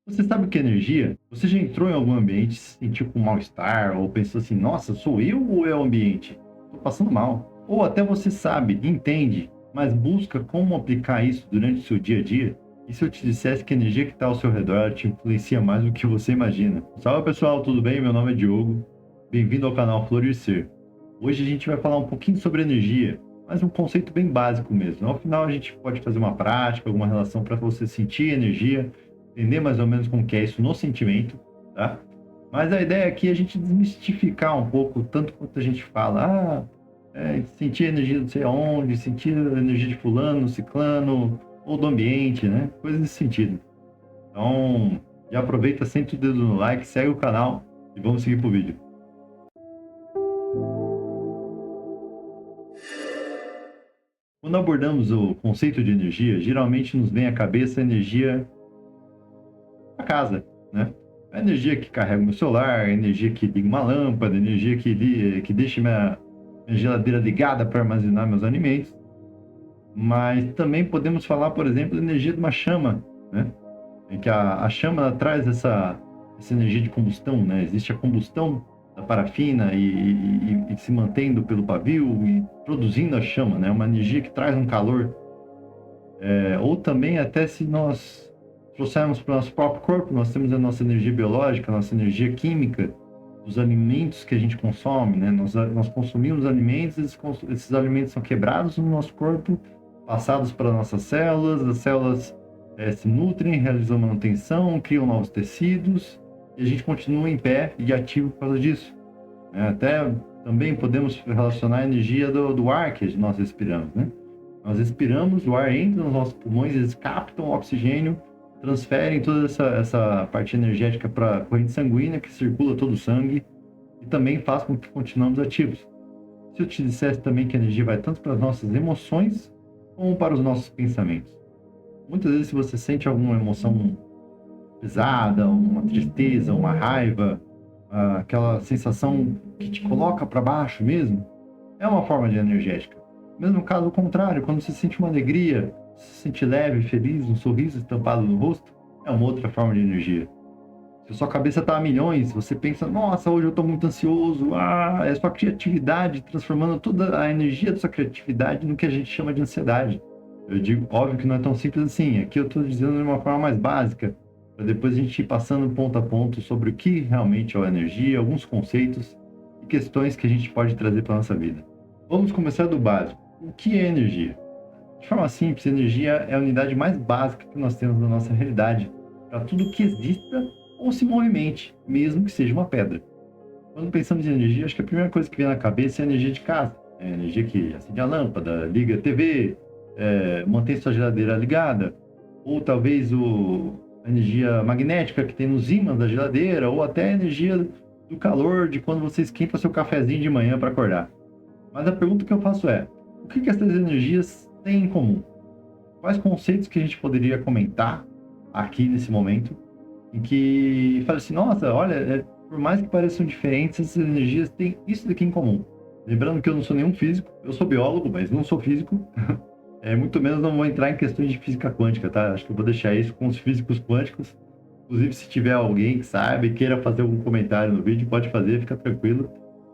Você sabe o que é energia? Você já entrou em algum ambiente, se sentiu com mal-estar, ou pensou assim, nossa, sou eu ou é o ambiente? Tô passando mal. Ou até você sabe, entende, mas busca como aplicar isso durante o seu dia a dia? E se eu te dissesse que a energia que está ao seu redor ela te influencia mais do que você imagina? Salve pessoal, tudo bem? Meu nome é Diogo. Bem-vindo ao canal Florescer. Hoje a gente vai falar um pouquinho sobre energia, mas um conceito bem básico mesmo. Ao final a gente pode fazer uma prática, alguma relação para você sentir energia, entender mais ou menos como que é isso no sentimento, tá? Mas a ideia aqui é a gente desmistificar um pouco, tanto quanto a gente fala, sentir a energia não sei aonde, sentir a energia de fulano, ciclano, ou do ambiente, né? Coisas nesse sentido. Então, já aproveita, senta o dedo no like, segue o canal e vamos seguir pro vídeo. Quando abordamos o conceito de energia, geralmente nos vem à cabeça a energia da casa, né? A energia que carrega o meu celular, a energia que liga uma lâmpada, a energia que deixa minha geladeira ligada para armazenar meus alimentos. Mas também podemos falar, por exemplo, da energia de uma chama, né? Em que a chama ela traz essa energia de combustão, né? Existe a combustão da parafina e se mantendo pelo pavio e produzindo a chama, né? Uma energia que traz um calor. Ou também até se nós trouxermos para o nosso próprio corpo, nós temos a nossa energia biológica, a nossa energia química, dos alimentos que a gente consome, né? Nós consumimos alimentos, esses alimentos são quebrados no nosso corpo, passados para nossas células, as células se nutrem, realizam manutenção, criam novos tecidos, e a gente continua em pé e ativo por causa disso, né? Até também podemos relacionar a energia do ar que nós respiramos, né? Nós respiramos, o ar entra nos nossos pulmões, eles captam o oxigênio, transferem toda essa parte energética para a corrente sanguínea que circula todo o sangue e também faz com que continuemos ativos. Se eu te dissesse também que a energia vai tanto para as nossas emoções como para os nossos pensamentos. Muitas vezes, se você sente alguma emoção pesada, uma tristeza, uma raiva, aquela sensação que te coloca para baixo mesmo, é uma forma de energética. Mesmo caso contrário, quando você sente uma alegria, se sente leve, feliz, um sorriso estampado no rosto, é uma outra forma de energia. Se a sua cabeça está a milhões, você pensa, nossa, hoje eu estou muito ansioso, é a sua criatividade transformando toda a energia da sua criatividade no que a gente chama de ansiedade. Eu digo, óbvio que não é tão simples assim, aqui eu estou dizendo de uma forma mais básica, para depois a gente ir passando ponto a ponto sobre o que realmente é a energia, alguns conceitos e questões que a gente pode trazer para a nossa vida. Vamos começar do básico. O que é energia? De forma simples, energia é a unidade mais básica que nós temos na nossa realidade, para tudo que exista ou se movimente, mesmo que seja uma pedra. Quando pensamos em energia, acho que a primeira coisa que vem na cabeça é a energia de casa. É a energia que acende a lâmpada, liga a TV, mantém sua geladeira ligada, ou talvez a energia magnética que tem nos ímãs da geladeira, ou até a energia do calor de quando você esquenta seu cafezinho de manhã para acordar. Mas a pergunta que eu faço é, o que essas energias têm em comum? Quais conceitos que a gente poderia comentar aqui nesse momento em que fala assim, nossa, olha, por mais que pareçam diferentes, essas energias têm isso daqui em comum. Lembrando que eu não sou nenhum físico, eu sou biólogo, mas não sou físico. Muito menos não vou entrar em questões de física quântica, tá? Acho que eu vou deixar isso com os físicos quânticos. Inclusive, se tiver alguém que sabe e queira fazer algum comentário no vídeo, pode fazer, fica tranquilo.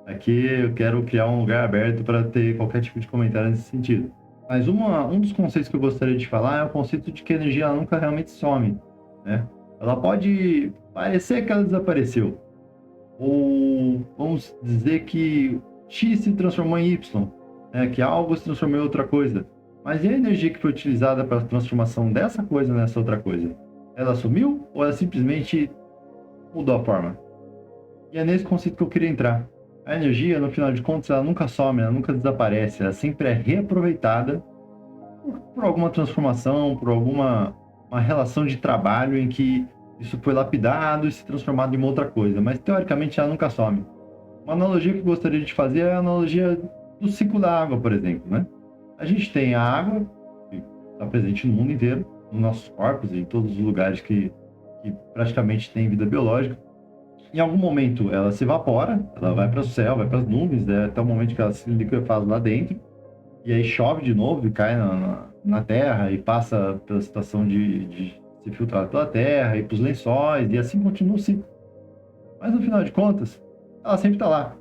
Aqui eu quero criar um lugar aberto para ter qualquer tipo de comentário nesse sentido. Mas um dos conceitos que eu gostaria de falar é o conceito de que a energia ela nunca realmente some, né? Ela pode parecer que ela desapareceu, ou vamos dizer que X se transformou em Y, né? Que algo se transformou em outra coisa. Mas e a energia que foi utilizada para a transformação dessa coisa nessa outra coisa? Ela sumiu ou ela simplesmente mudou a forma? E é nesse conceito que eu queria entrar. A energia, no final de contas, ela nunca some, ela nunca desaparece, ela sempre é reaproveitada por alguma transformação, por alguma uma relação de trabalho em que isso foi lapidado e se transformado em uma outra coisa, mas teoricamente ela nunca some. Uma analogia que eu gostaria de fazer é a analogia do ciclo da água, por exemplo, né? A gente tem a água, que está presente no mundo inteiro, nos nossos corpos, em todos os lugares que praticamente tem vida biológica. Em algum momento ela se evapora, ela vai para o céu, vai para as nuvens, né, até o momento que ela se liquefaz lá dentro, e aí chove de novo e cai na terra e passa pela situação de ser filtrada pela terra, ir para os lençóis, e assim continua o ciclo. Mas no final de contas, ela sempre está lá.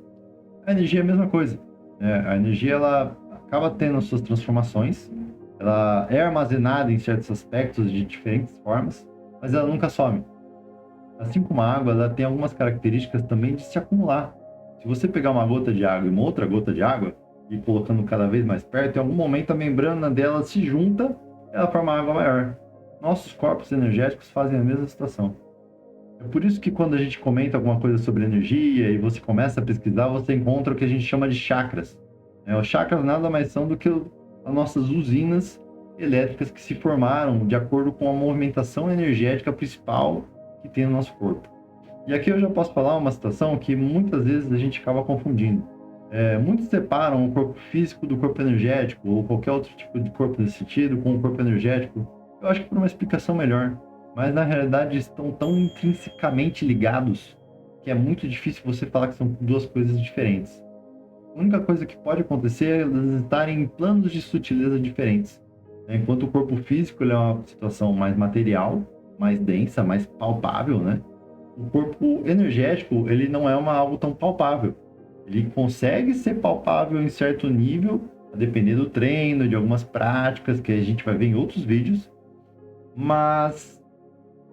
A energia é a mesma coisa. A energia ela acaba tendo suas transformações, ela é armazenada em certos aspectos de diferentes formas, mas ela nunca some. Assim como a água, ela tem algumas características também de se acumular. Se você pegar uma gota de água e uma outra gota de água e colocando cada vez mais perto, em algum momento a membrana dela se junta e ela forma água maior. Nossos corpos energéticos fazem a mesma situação. É por isso que quando a gente comenta alguma coisa sobre energia e você começa a pesquisar, você encontra o que a gente chama de chakras. Os chakras nada mais são do que as nossas usinas elétricas que se formaram de acordo com a movimentação energética principal que tem no nosso corpo. E aqui eu já posso falar uma situação que muitas vezes a gente acaba confundindo. Muitos separam o corpo físico do corpo energético, ou qualquer outro tipo de corpo nesse sentido, com o corpo energético. Eu acho que por uma explicação melhor. Mas na realidade estão tão intrinsecamente ligados que é muito difícil você falar que são duas coisas diferentes. A única coisa que pode acontecer é eles estarem em planos de sutileza diferentes. Enquanto o corpo físico ele é uma situação mais material, mais densa, mais palpável, né? O corpo energético ele não é algo tão palpável. Ele consegue ser palpável em certo nível, a depender do treino, de algumas práticas que a gente vai ver em outros vídeos, mas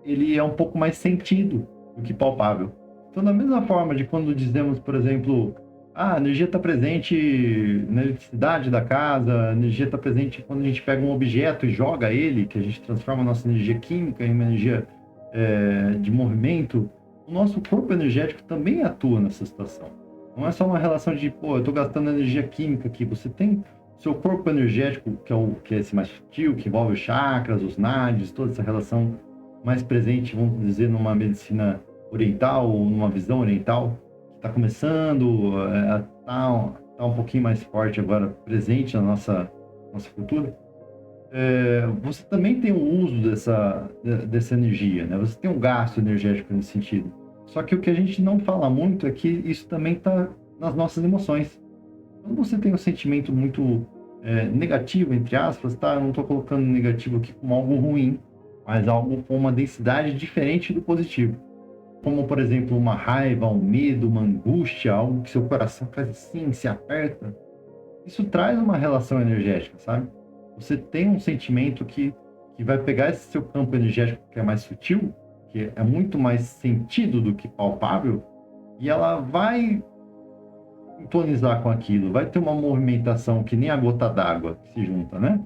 ele é um pouco mais sentido do que palpável. Então, da mesma forma de quando dizemos, por exemplo, a energia está presente na eletricidade da casa, a energia está presente quando a gente pega um objeto e joga ele, que a gente transforma a nossa energia química em uma energia de movimento, o nosso corpo energético também atua nessa situação. Não é só uma relação de, eu estou gastando energia química aqui. Você tem o seu corpo energético, que é esse mais sutil, que envolve os chakras, os nadis, toda essa relação mais presente, vamos dizer, numa medicina oriental, ou numa visão oriental, que está começando a estar um pouquinho mais forte agora, presente na nossa cultura. Você também tem o uso dessa energia, né? Você tem um gasto energético nesse sentido. Só que o que a gente não fala muito é que isso também está nas nossas emoções. Quando você tem um sentimento muito negativo, entre aspas, tá? Eu não estou colocando negativo aqui como algo ruim, mas algo com uma densidade diferente do positivo. Como, por exemplo, uma raiva, um medo, uma angústia, algo que seu coração faz assim, se aperta. Isso traz uma relação energética, sabe? Você tem um sentimento que vai pegar esse seu campo energético que é mais sutil, que é muito mais sentido do que palpável, e ela vai sintonizar com aquilo, vai ter uma movimentação que nem a gota d'água que se junta, né?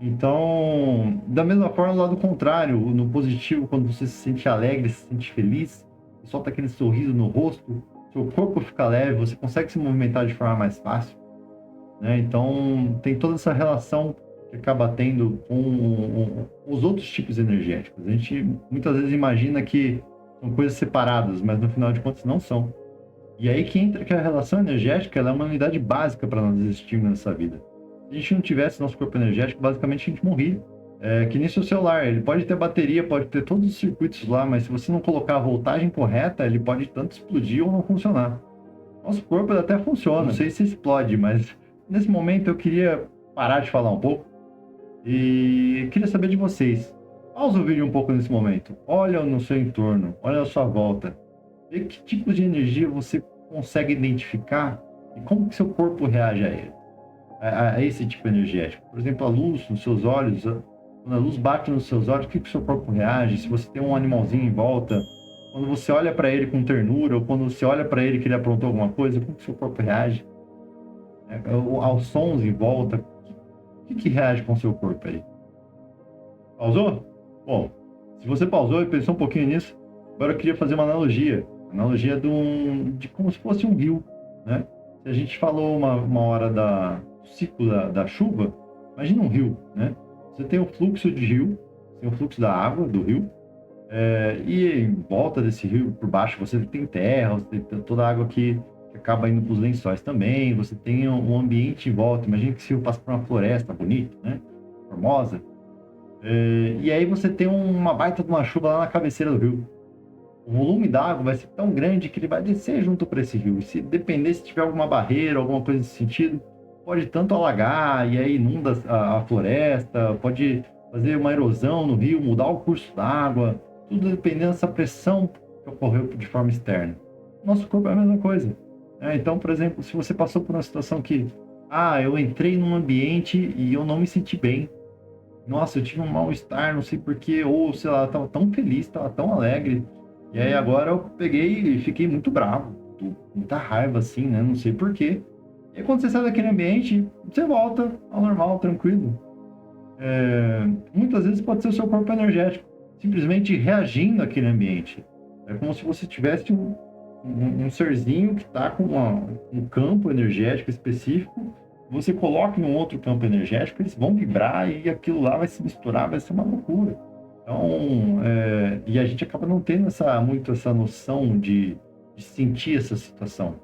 Então, da mesma forma, do lado contrário, no positivo, quando você se sente alegre, se sente feliz, solta aquele sorriso no rosto, seu corpo fica leve, você consegue se movimentar de forma mais fácil, né? Então, tem toda essa relação que acaba tendo com os outros tipos energéticos. A gente muitas vezes imagina que são coisas separadas, mas no final de contas não são. E aí que entra que a relação energética ela é uma unidade básica para nós existirmos nessa vida. Se a gente não tivesse nosso corpo energético, basicamente a gente morria. Que nem seu celular, ele pode ter bateria, pode ter todos os circuitos lá, mas se você não colocar a voltagem correta, ele pode tanto explodir ou não funcionar. Nosso corpo ele até funciona, não sei se explode, mas nesse momento eu queria parar de falar um pouco e queria saber de vocês. Pausa o vídeo um pouco nesse momento, olha no seu entorno, olha a sua volta, vê que tipo de energia você consegue identificar e como que seu corpo reage a ele. A esse tipo energético. Por exemplo, a luz nos seus olhos, quando a luz bate nos seus olhos, o que o seu corpo reage? Se você tem um animalzinho em volta, quando você olha para ele com ternura, ou quando você olha para ele que ele aprontou alguma coisa, como que o seu corpo reage? Aos sons em volta, o que reage com o seu corpo aí? Pausou? Bom, se você pausou e pensou um pouquinho nisso, agora eu queria fazer uma analogia. Analogia de como se fosse um rio, né? Se a gente falou uma hora do ciclo da chuva, imagina um rio, né? Você tem o fluxo de rio, tem o fluxo da água do rio, e em volta desse rio, por baixo, você tem terra, você tem toda a água que acaba indo para os lençóis também, você tem um ambiente em volta. Imagina que esse rio passa por uma floresta bonita, né? Formosa. E aí você tem uma baita de uma chuva lá na cabeceira do rio. O volume d'água vai ser tão grande que ele vai descer junto para esse rio. E se depender, se tiver alguma barreira, alguma coisa nesse sentido, pode tanto alagar e aí inunda a floresta, pode fazer uma erosão no rio, mudar o curso da água, tudo dependendo dessa pressão que ocorreu de forma externa. Nosso corpo é a mesma coisa. Então, por exemplo, se você passou por uma situação que, eu entrei num ambiente e eu não me senti bem. Nossa, eu tive um mal-estar, não sei porquê, ou sei lá, eu tava tão feliz, tava tão alegre. E aí agora eu peguei e fiquei muito bravo, muita raiva assim, né? Não sei porquê. E aí, quando você sai daquele ambiente, você volta ao normal, tranquilo. Muitas vezes pode ser o seu corpo energético, simplesmente reagindo àquele ambiente. É como se você tivesse um serzinho que está com um campo energético específico, você coloca em um outro campo energético, eles vão vibrar e aquilo lá vai se misturar, vai ser uma loucura. Então, e a gente acaba não tendo muito essa noção de sentir essa situação.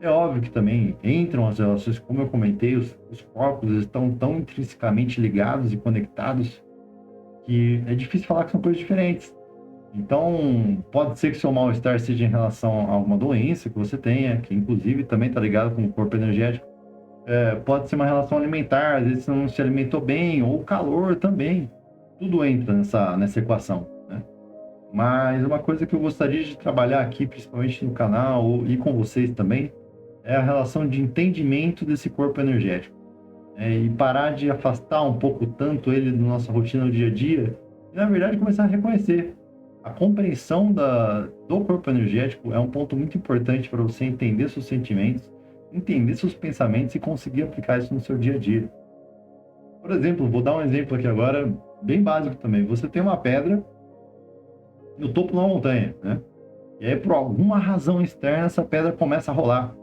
É óbvio que também entram as relações, como eu comentei, os corpos estão tão intrinsecamente ligados e conectados que é difícil falar que são coisas diferentes. Então, pode ser que seu mal-estar seja em relação a alguma doença que você tenha, que inclusive também está ligado com o corpo energético. Pode ser uma relação alimentar, às vezes você não se alimentou bem, ou calor também. Tudo entra nessa equação, né? Mas uma coisa que eu gostaria de trabalhar aqui, principalmente no canal e com vocês também, é a relação de entendimento desse corpo energético. E parar de afastar um pouco tanto ele da nossa rotina do dia a dia, e na verdade começar a reconhecer. A compreensão do corpo energético é um ponto muito importante para você entender seus sentimentos, entender seus pensamentos e conseguir aplicar isso no seu dia a dia. Por exemplo, vou dar um exemplo aqui agora, bem básico também. Você tem uma pedra no topo de uma montanha, né? E aí, por alguma razão externa, essa pedra começa a rolar.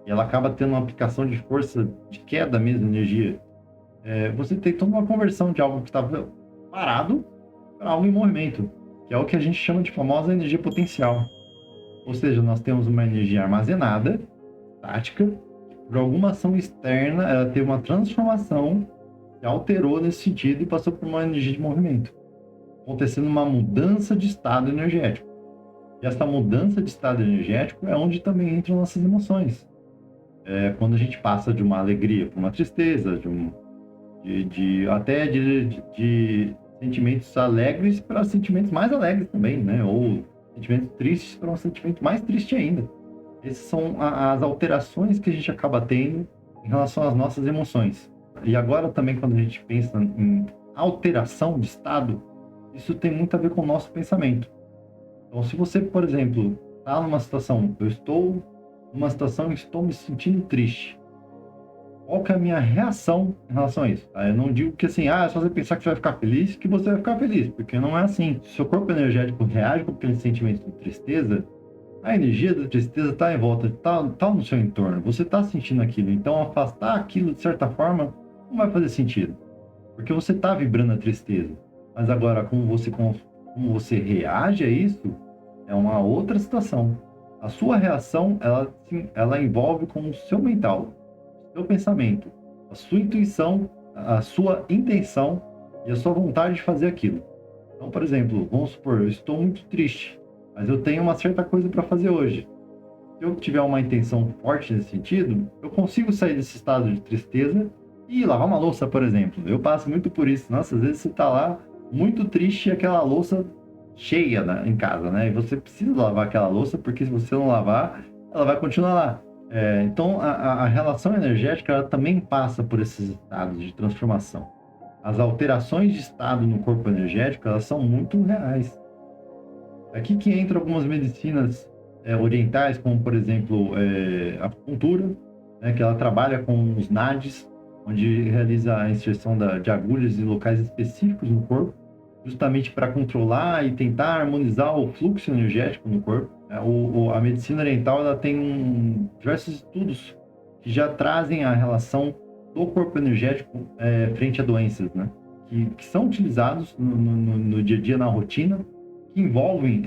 E ela acaba tendo uma aplicação de força de queda mesmo, energia. Você tem toda uma conversão de algo que estava parado para algo em movimento, que é o que a gente chama de famosa energia potencial. Ou seja, nós temos uma energia armazenada, estática, que por alguma ação externa, ela teve uma transformação que alterou nesse sentido e passou por uma energia de movimento, acontecendo uma mudança de estado energético. E essa mudança de estado energético é onde também entram nossas emoções. Quando a gente passa de uma alegria para uma tristeza, até de sentimentos alegres para sentimentos mais alegres também, né? Ou sentimentos tristes para um sentimento mais triste ainda. Essas são as alterações que a gente acaba tendo em relação às nossas emoções. E agora também, quando a gente pensa em alteração de estado, isso tem muito a ver com o nosso pensamento. Então, se você, por exemplo, está numa situação, eu estou numa situação e estou me sentindo triste, qual que é a minha reação em relação a isso? Eu não digo que assim, é só você pensar que você vai ficar feliz, que você vai ficar feliz, porque não é assim. Se o seu corpo energético reage com aquele sentimento de tristeza, a energia da tristeza está em volta, está no seu entorno, você está sentindo aquilo. Então, afastar aquilo de certa forma não vai fazer sentido, porque você está vibrando a tristeza. Mas agora, como você reage a isso, é uma outra situação. A sua reação, ela envolve com o seu mental, o seu pensamento, a sua intuição, a sua intenção e a sua vontade de fazer aquilo. Então, por exemplo, vamos supor, eu estou muito triste, mas eu tenho uma certa coisa para fazer hoje. Se eu tiver uma intenção forte nesse sentido, eu consigo sair desse estado de tristeza e lavar uma louça, por exemplo. Eu passo muito por isso. Nossa, às vezes você está lá muito triste e aquela louça cheia em casa, né? E você precisa lavar aquela louça, porque se você não lavar, ela vai continuar lá. Então, a relação energética, ela também passa por esses estados de transformação. As alterações de estado no corpo energético, elas são muito reais. Aqui que entram algumas medicinas orientais, como, por exemplo, a acupuntura, né, que ela trabalha com os nadis, onde realiza a inserção de agulhas em locais específicos no corpo, justamente para controlar e tentar harmonizar o fluxo energético no corpo. A medicina oriental, ela tem diversos estudos que já trazem a relação do corpo energético frente a doenças, né? Que são utilizados no dia a dia, na rotina, que envolvem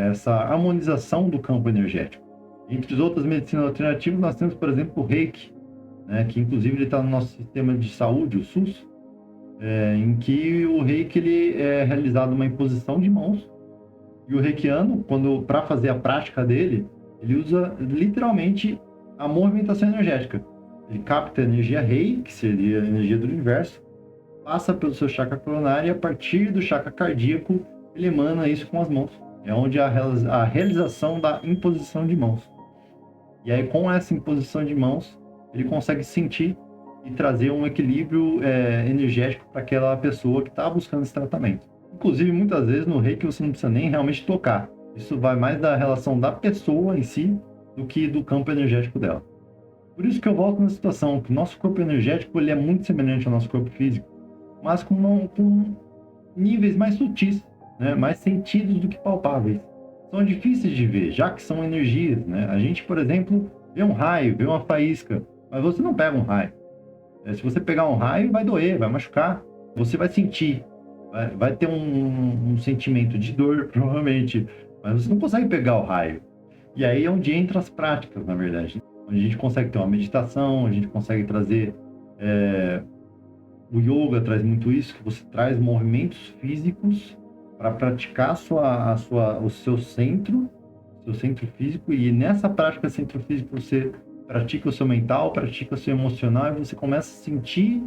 essa harmonização do campo energético. Entre as outras medicinas alternativas, nós temos, por exemplo, o Reiki, né? Que inclusive ele está no nosso sistema de saúde, o SUS, em que o Reiki ele é realizado uma imposição de mãos, e o reikiano, para fazer a prática dele, ele usa literalmente a movimentação energética. Ele capta a energia Rei, que seria a energia do universo, passa pelo seu chakra coronário e a partir do chakra cardíaco ele emana isso com as mãos. É onde a realização da imposição de mãos. E aí com essa imposição de mãos ele consegue sentir e trazer um equilíbrio energético para aquela pessoa que está buscando esse tratamento. Inclusive, muitas vezes no reiki você não precisa nem realmente tocar. Isso vai mais da relação da pessoa em si do que do campo energético dela. Por isso que eu volto na situação que o nosso corpo energético ele é muito semelhante ao nosso corpo físico, mas com níveis mais sutis, né? Mais sentidos do que palpáveis. São difíceis de ver, já que são energias, né? A gente, por exemplo, vê um raio, vê uma faísca, mas você não pega um raio. Se você pegar um raio, vai doer, vai machucar. Você vai sentir, vai ter um sentimento de dor, provavelmente, mas você não consegue pegar o raio. E aí é onde entra as práticas, na verdade. Onde a gente consegue ter uma meditação, a gente consegue trazer... O yoga traz muito isso, que você traz movimentos físicos para praticar o seu centro físico, e nessa prática centro físico você pratica o seu mental, pratica o seu emocional, e você começa a sentir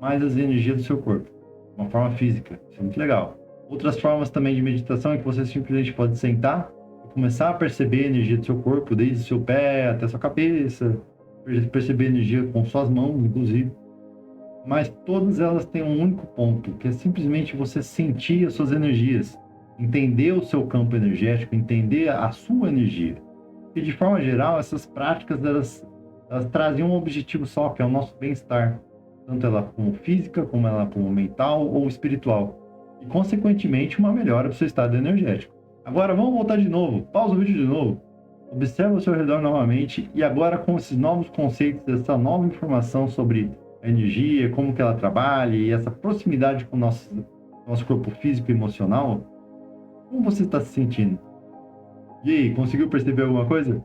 mais as energias do seu corpo, de uma forma física. Isso é muito legal. Outras formas também de meditação é que você simplesmente pode sentar e começar a perceber a energia do seu corpo, desde o seu pé até a sua cabeça, perceber a energia com suas mãos, inclusive. Mas todas elas têm um único ponto, que é simplesmente você sentir as suas energias, entender o seu campo energético, entender a sua energia. E de forma geral, essas práticas elas trazem um objetivo só, que é o nosso bem-estar, tanto ela como física, como ela como mental ou espiritual, e consequentemente uma melhora do seu estado energético. Agora vamos voltar de novo, pausa o vídeo de novo, observa ao seu redor novamente, e agora com esses novos conceitos, essa nova informação sobre a energia, como que ela trabalha e essa proximidade com o nosso corpo físico e emocional, como você está se sentindo? E aí, conseguiu perceber alguma coisa?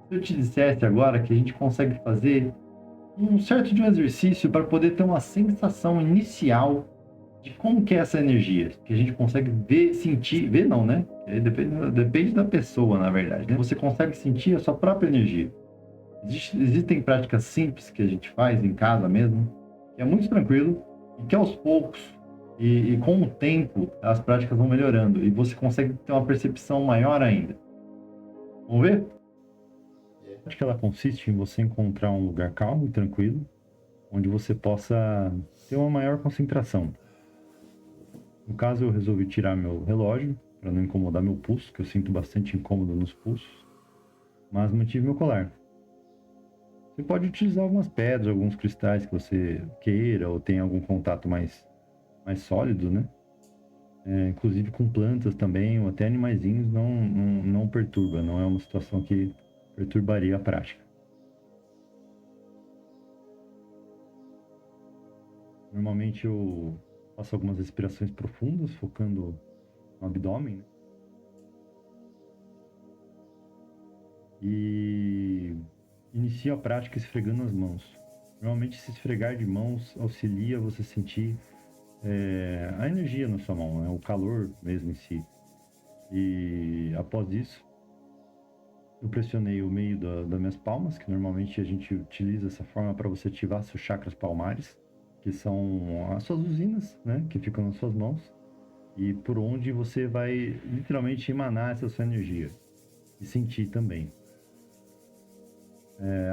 Se eu te dissesse agora que a gente consegue fazer um certo de um exercício para poder ter uma sensação inicial de como que é essa energia, que a gente consegue ver, sentir, ver não, né? Depende da pessoa, na verdade, né? Você consegue sentir a sua própria energia. Existem práticas simples que a gente faz em casa mesmo, que é muito tranquilo e que aos poucos e com o tempo as práticas vão melhorando e você consegue ter uma percepção maior ainda. Vamos ver? Acho que ela consiste em você encontrar um lugar calmo e tranquilo, onde você possa ter uma maior concentração. No caso, eu resolvi tirar meu relógio para não incomodar meu pulso, que eu sinto bastante incômodo nos pulsos, mas mantive meu colar. Você pode utilizar algumas pedras, alguns cristais que você queira, ou tenha algum contato mais sólido, né? Inclusive com plantas também, ou até animaizinhos, não perturba, não é uma situação que perturbaria a prática. Normalmente eu faço algumas respirações profundas, focando no abdômen, né? E inicio a prática esfregando as mãos. Normalmente se esfregar de mãos auxilia você sentir a energia na sua mão, né? O calor mesmo em si. E após isso, eu pressionei o meio das minhas palmas, que normalmente a gente utiliza essa forma para você ativar seus chakras palmares, que são as suas usinas, né? Que ficam nas suas mãos, e por onde você vai literalmente emanar essa sua energia e sentir também.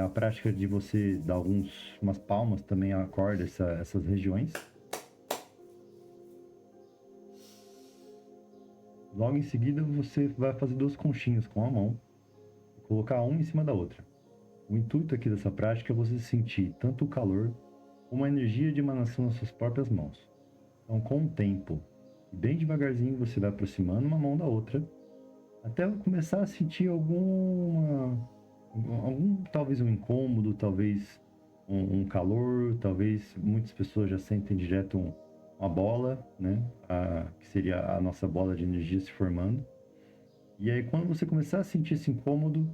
A prática de você dar umas palmas também acorda essas regiões. Logo em seguida, você vai fazer 2 conchinhas com a mão e colocar uma em cima da outra. O intuito aqui dessa prática é você sentir tanto o calor como a energia de emanação nas suas próprias mãos. Então, com o tempo, bem devagarzinho, você vai aproximando uma mão da outra até começar a sentir talvez um incômodo, talvez um calor, talvez muitas pessoas já sentem direto uma bola, né? Que seria a nossa bola de energia se formando. E aí quando você começar a sentir esse incômodo,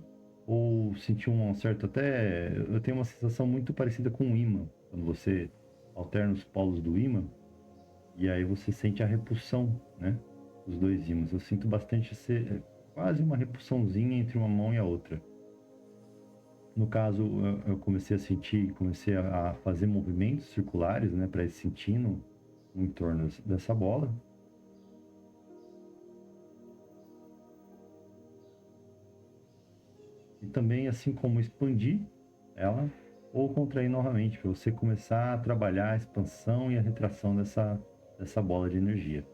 ou sentir um certo até... Eu tenho uma sensação muito parecida com um ímã, quando você alterna os polos do ímã, e aí você sente a repulsão, né? Os 2 ímãs. Eu sinto bastante quase uma repulsãozinha entre uma mão e a outra. No caso, eu comecei a sentir, comecei a fazer movimentos circulares, né, para ir sentindo em torno dessa bola. E também, assim como expandir ela ou contrair novamente, para você começar a trabalhar a expansão e a retração dessa bola de energia.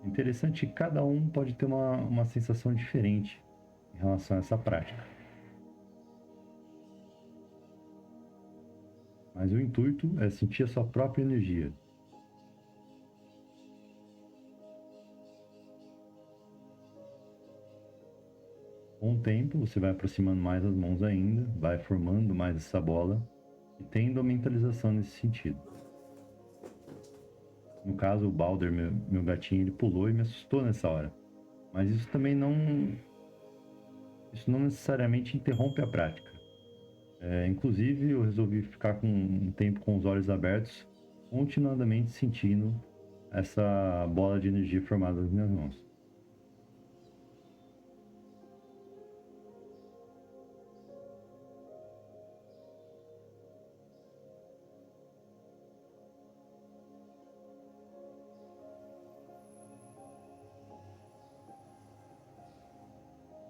Interessante que cada um pode ter uma sensação diferente em relação a essa prática. Mas o intuito é sentir a sua própria energia. Com o tempo, você vai aproximando mais as mãos ainda, vai formando mais essa bola e tendo a mentalização nesse sentido. No caso, o Balder, meu gatinho, ele pulou e me assustou nessa hora. Mas isso também isso não necessariamente interrompe a prática. Inclusive, eu resolvi ficar com um tempo com os olhos abertos, continuadamente sentindo essa bola de energia formada nas minhas mãos.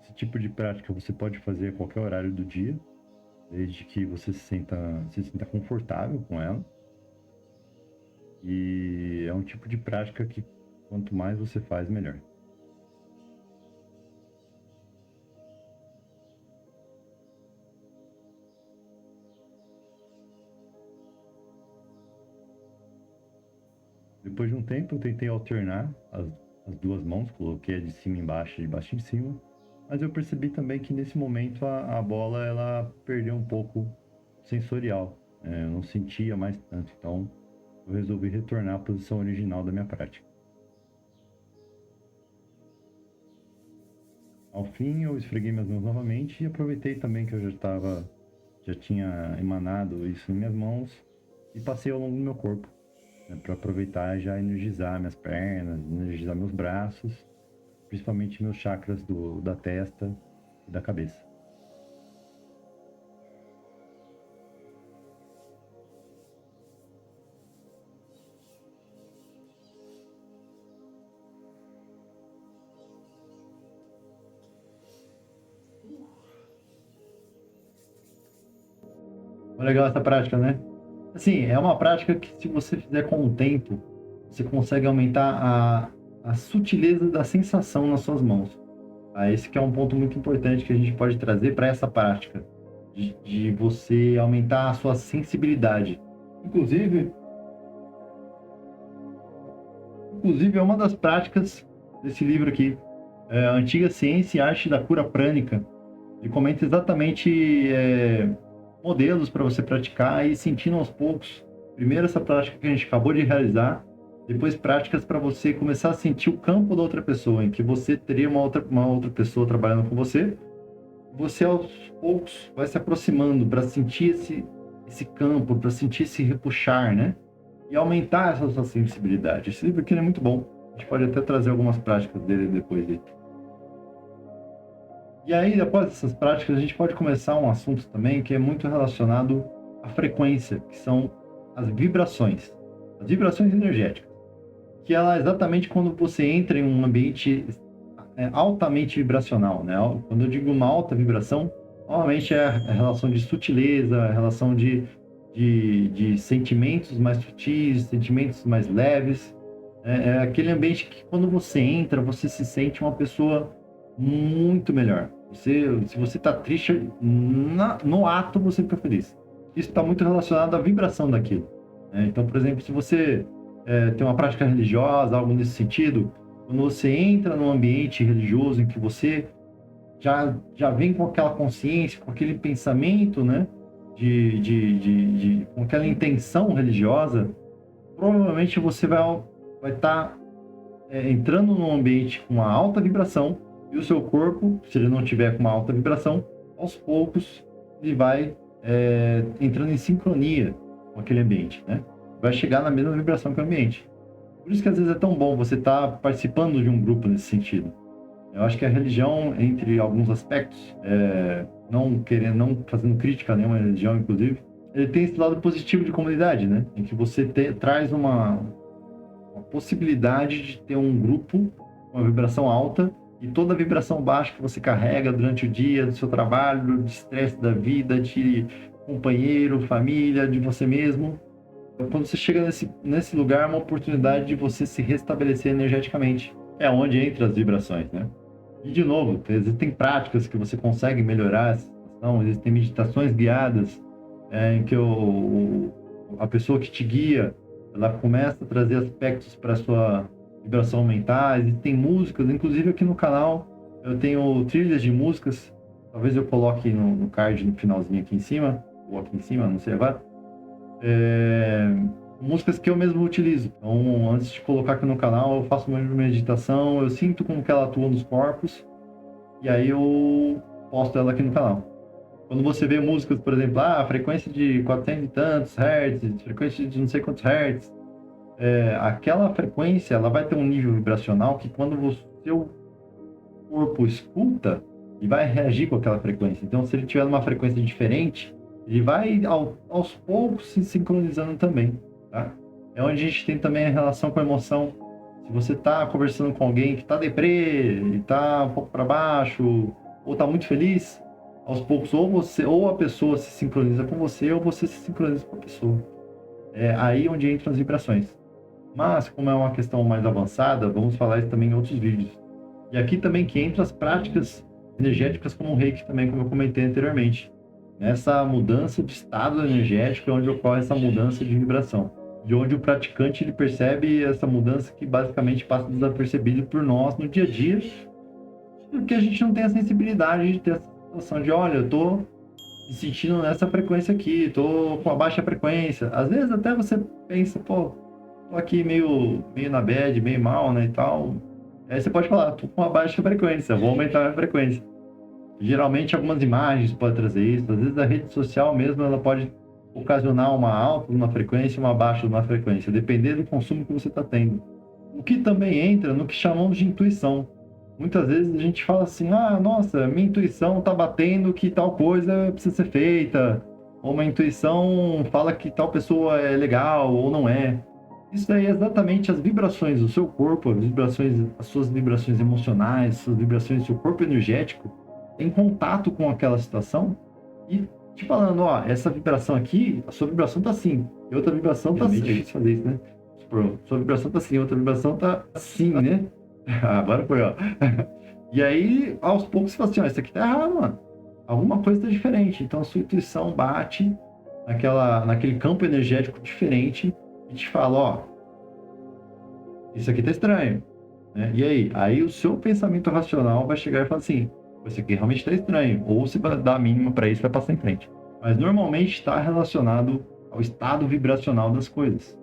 Esse tipo de prática você pode fazer a qualquer horário do dia, desde que você se sinta confortável com ela. E é um tipo de prática que quanto mais você faz, melhor. Depois de um tempo, eu tentei alternar as duas mãos, coloquei a de cima embaixo e de baixo em cima, mas eu percebi também que nesse momento a bola ela perdeu um pouco sensorial, eu não sentia mais tanto, então eu resolvi retornar à posição original da minha prática. Ao fim, eu esfreguei minhas mãos novamente e aproveitei também que eu já tinha emanado isso em minhas mãos e passei ao longo do meu corpo, né, para aproveitar e já energizar minhas pernas, energizar meus braços, principalmente meus chakras da testa e da cabeça. Legal essa prática, né? Assim, é uma prática que se você fizer com o tempo, você consegue aumentar a sutileza da sensação nas suas mãos. Esse que é um ponto muito importante que a gente pode trazer para essa prática, de você aumentar a sua sensibilidade. Inclusive, inclusive é uma das práticas desse livro aqui, a Antiga Ciência e Arte da Cura Prânica. Ele comenta exatamente modelos para você praticar e ir sentindo aos poucos. Primeiro essa prática que a gente acabou de realizar, depois práticas para você começar a sentir o campo da outra pessoa, em que você teria uma outra pessoa trabalhando com você. Você aos poucos vai se aproximando para sentir esse campo, para sentir esse repuxar, né? E aumentar essa sua sensibilidade. Esse livro aqui é muito bom. A gente pode até trazer algumas práticas dele depois. E aí, após essas práticas, a gente pode começar um assunto também que é muito relacionado à frequência, que são as vibrações energéticas. Que ela é exatamente quando você entra em um ambiente altamente vibracional, né? Quando eu digo uma alta vibração, normalmente é a relação de sutileza, a relação de sentimentos mais sutis, sentimentos mais leves. É aquele ambiente que quando você entra, você se sente uma pessoa muito melhor. Se você está triste, no ato você fica feliz. Isso está muito relacionado à vibração daquilo, né? Então, por exemplo, se você tem uma prática religiosa, algo nesse sentido, quando você entra num ambiente religioso em que você já vem com aquela consciência, com aquele pensamento, né, com aquela intenção religiosa, provavelmente você vai estar entrando num ambiente com uma alta vibração e o seu corpo, se ele não tiver com uma alta vibração, aos poucos ele vai entrando em sincronia com aquele ambiente, né? Vai chegar na mesma vibração que o ambiente. Por isso que às vezes é tão bom você estar participando de um grupo nesse sentido. Eu acho que a religião, entre alguns aspectos, não fazendo crítica a nenhuma religião, inclusive, ele tem esse lado positivo de comunidade, né? Em que você traz uma possibilidade de ter um grupo, uma vibração alta, e toda a vibração baixa que você carrega durante o dia, do seu trabalho, de estresse da vida, de companheiro, família, de você mesmo. Quando você chega nesse lugar, é uma oportunidade de você se restabelecer energeticamente. É onde entra as vibrações, né? E, de novo, existem práticas que você consegue melhorar essa situação, existem meditações guiadas, em que a pessoa que te guia, ela começa a trazer aspectos para a sua vibração aumentar. Existem músicas, inclusive aqui no canal, eu tenho trilhas de músicas, talvez eu coloque no card, no finalzinho aqui em cima, ou aqui em cima, não sei agora, músicas que eu mesmo utilizo. Então, antes de colocar aqui no canal, eu faço uma meditação, eu sinto como que ela atua nos corpos, e aí eu posto ela aqui no canal. Quando você vê músicas, por exemplo, a frequência de 400 e tantos hertz, frequência de não sei quantos hertz, aquela frequência, ela vai ter um nível vibracional que quando o seu corpo escuta, ele vai reagir com aquela frequência. Então, se ele tiver uma frequência diferente, ele vai aos poucos se sincronizando também, tá? É onde a gente tem também a relação com a emoção. Se você está conversando com alguém que está deprê, está um pouco para baixo, ou está muito feliz, aos poucos ou a pessoa se sincroniza com você, ou você se sincroniza com a pessoa. É aí onde entram as vibrações. Mas, como é uma questão mais avançada, vamos falar isso também em outros vídeos. E aqui também que entra as práticas energéticas como o Reiki também, como eu comentei anteriormente. Nessa mudança de estado energético é onde ocorre essa mudança de vibração. De onde o praticante ele percebe essa mudança que basicamente passa desapercebido por nós no dia a dia, porque a gente não tem a sensibilidade de ter essa sensação de, olha, eu tô me sentindo nessa frequência aqui, tô com a baixa frequência. Às vezes até você pensa, pô, tô aqui meio na bad, meio mal, né, e tal. Aí você pode falar, tô com uma baixa frequência, vou aumentar a minha frequência. Geralmente algumas imagens podem trazer isso, às vezes a rede social mesmo, ela pode ocasionar uma alta numa frequência e uma baixa numa frequência, dependendo do consumo que você está tendo. O que também entra no que chamamos de intuição. Muitas vezes a gente fala assim, nossa, minha intuição está batendo que tal coisa precisa ser feita, ou uma intuição fala que tal pessoa é legal ou não é. Isso aí é exatamente as vibrações do seu corpo, as suas vibrações emocionais, as suas vibrações do seu corpo energético, em contato com aquela situação e te falando, essa vibração aqui, a sua vibração tá assim, e outra vibração tá assim. É difícil fazer isso, né? Sua vibração tá assim, outra vibração tá assim, né? Agora foi, ó. E aí, aos poucos, você fala assim, isso aqui tá errado, mano. Alguma coisa tá diferente. Então, a sua intuição bate naquele campo energético diferente e te fala, isso aqui tá estranho, né? E aí? Aí o seu pensamento racional vai chegar e falar assim, isso aqui realmente está estranho, ou você vai dar a mínima para isso e vai passar em frente. Mas normalmente está relacionado ao estado vibracional das coisas,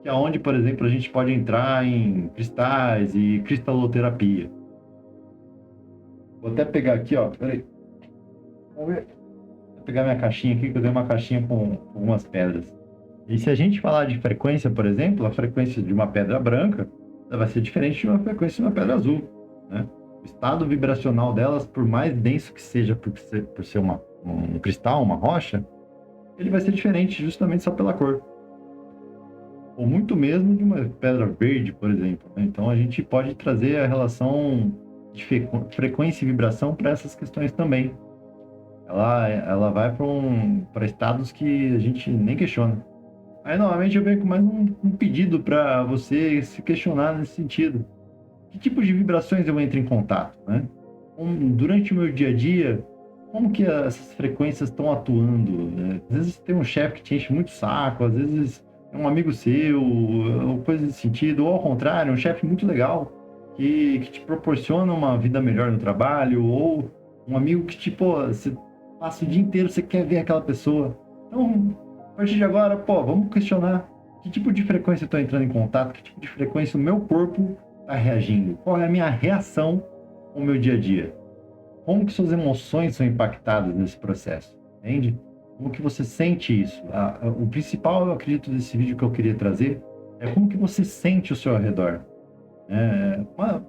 que é onde, por exemplo, a gente pode entrar em cristais e cristaloterapia. Vou até pegar aqui, peraí. Vamos ver. Vou pegar minha caixinha aqui, que eu tenho uma caixinha com algumas pedras. E se a gente falar de frequência, por exemplo, a frequência de uma pedra branca vai ser diferente de uma frequência de uma pedra azul, né? O estado vibracional delas, por mais denso que seja por ser um cristal, uma rocha, ele vai ser diferente justamente só pela cor. Ou muito mesmo de uma pedra verde, por exemplo, né? Então a gente pode trazer a relação de frequência e vibração para essas questões também. Ela vai para estados que a gente nem questiona. Aí, novamente, eu venho com mais um pedido para você se questionar nesse sentido. Que tipo de vibrações eu entro em contato, né? Durante o meu dia a dia, como que essas frequências estão atuando, né? Às vezes tem um chefe que te enche muito o saco, às vezes é um amigo seu, ou coisa desse sentido, ou ao contrário, um chefe muito legal que te proporciona uma vida melhor no trabalho, ou um amigo que, você passa o dia inteiro, você quer ver aquela pessoa. Então, a partir de agora, vamos questionar que tipo de frequência eu estou entrando em contato, que tipo de frequência o meu corpo está reagindo, qual é a minha reação com o meu dia a dia, como que suas emoções são impactadas nesse processo, entende? Como que você sente isso? O principal, eu acredito, desse vídeo que eu queria trazer é como que você sente o seu ao redor.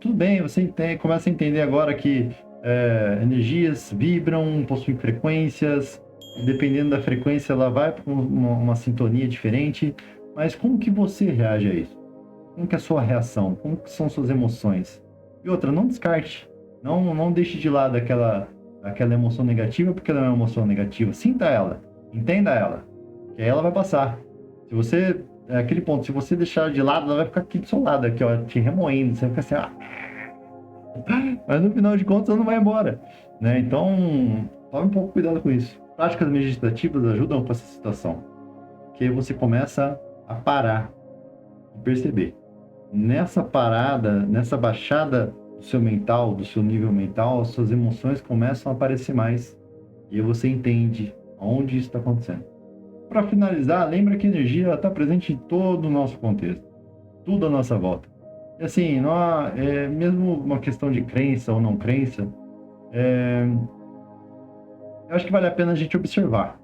Tudo bem, você começa a entender agora que energias vibram, possuem frequências, e dependendo da frequência ela vai para uma sintonia diferente, mas como que você reage a isso? Como que é a sua reação? Como que são suas emoções? E outra, não descarte, não deixe de lado aquela emoção negativa porque ela é uma emoção negativa. Sinta ela, entenda ela, que aí ela vai passar. Se você É aquele ponto, se você deixar de lado, ela vai ficar aqui do seu lado, aqui, ó, te remoendo. Você vai ficar assim, mas no final de contas ela não vai embora, né? Então, tome um pouco cuidado com isso. Práticas meditativas ajudam com essa situação, que você começa a parar e perceber. Nessa parada, nessa baixada do seu mental, do seu nível mental, as suas emoções começam a aparecer mais. E aí você entende onde isso está acontecendo. Para finalizar, lembra que a energia está presente em todo o nosso contexto, tudo à nossa volta. E assim, não há, mesmo uma questão de crença ou não crença, eu acho que vale a pena a gente observar.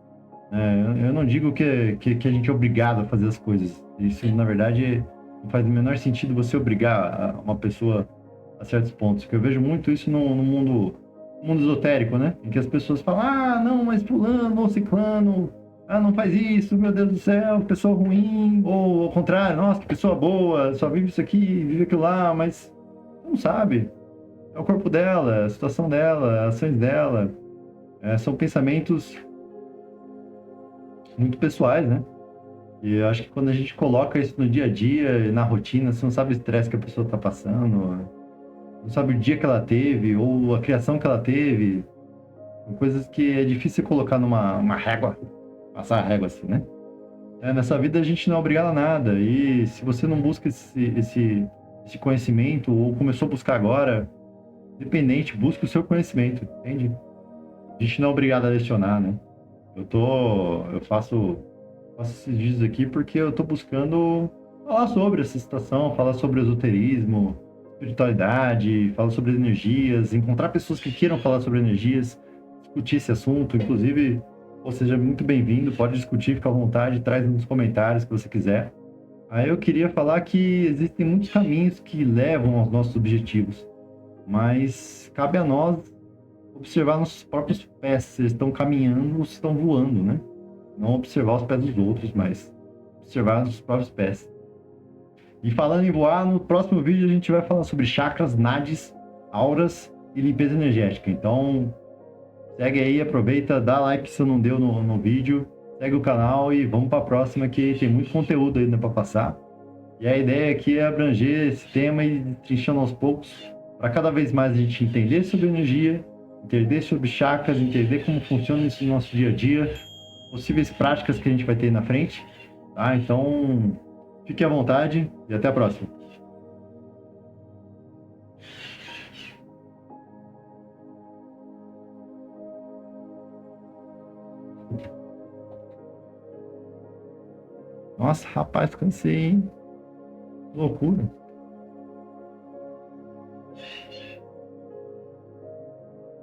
Eu não digo que a gente é obrigado a fazer as coisas. Isso, na verdade, não faz o menor sentido você obrigar uma pessoa a certos pontos. Porque eu vejo muito isso no mundo esotérico, né? Em que as pessoas falam, não, mas fulano ou ciclano, não faz isso, meu Deus do céu, pessoa ruim. Ou ao contrário, nossa, que pessoa boa, só vive isso aqui, vive aquilo lá, mas não sabe. É o corpo dela, a situação dela, as ações dela. São pensamentos muito pessoais, né? E eu acho que quando a gente coloca isso no dia a dia, na rotina, você não sabe o estresse que a pessoa está passando, não sabe o dia que ela teve, ou a criação que ela teve. São coisas que é difícil colocar numa régua, passar a régua assim, né? Nessa vida a gente não é obrigado a nada. E se você não busca esse conhecimento, ou começou a buscar agora, independente, busca o seu conhecimento, entende? A gente não é obrigado a lecionar, né? Eu faço esses vídeos aqui porque eu tô buscando falar sobre essa situação, falar sobre esoterismo, espiritualidade, falar sobre energias, encontrar pessoas que queiram falar sobre energias, discutir esse assunto, inclusive, ou seja, muito bem-vindo, pode discutir, fica à vontade, traz nos comentários que você quiser. Aí eu queria falar que existem muitos caminhos que levam aos nossos objetivos, mas cabe a nós observar nossos próprios pés, se eles estão caminhando ou se estão voando, né? Não observar os pés dos outros, mas observar os próprios pés. E falando em voar, no próximo vídeo a gente vai falar sobre chakras, nadis, auras e limpeza energética. Então, segue aí, aproveita, dá like se não deu no vídeo, segue o canal e vamos para a próxima que tem muito conteúdo ainda para passar. E a ideia aqui é abranger esse tema e trinchando aos poucos, para cada vez mais a gente entender sobre energia, entender sobre chakras, entender como funciona isso no nosso dia a dia, possíveis práticas que a gente vai ter na frente, tá? Então, fique à vontade e até a próxima. Nossa, rapaz, cansei, hein? Que loucura.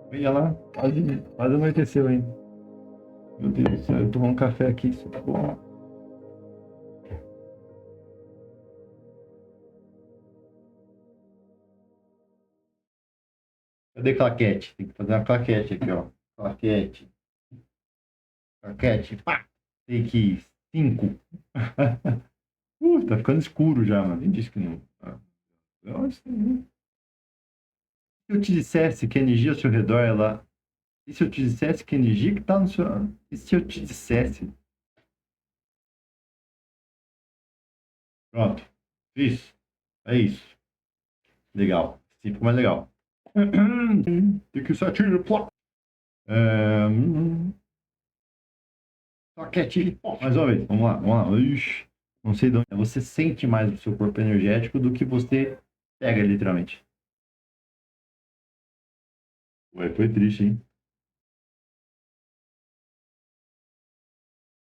Olha lá, quase anoiteceu, hein? Meu Deus do céu, eu tomar um café aqui, isso tá bom. Cadê claquete? Tem que fazer uma claquete aqui, ó. Claquete. Claquete. Pá! Take 5. Tá ficando escuro já, mano. Quem disse que não? Se eu te dissesse que a energia ao seu redor, ela. E se eu te dissesse que a energia que tá no seu. E se eu te dissesse. Pronto. Isso. É isso. Legal. Assim ficou mais legal. Tem que ser tiro. É... Claquete. Mais uma vez. Vamos lá. Vamos lá. Ixi. Não sei de onde. Você sente mais o seu corpo energético do que você pega, literalmente. Ué, foi triste, hein?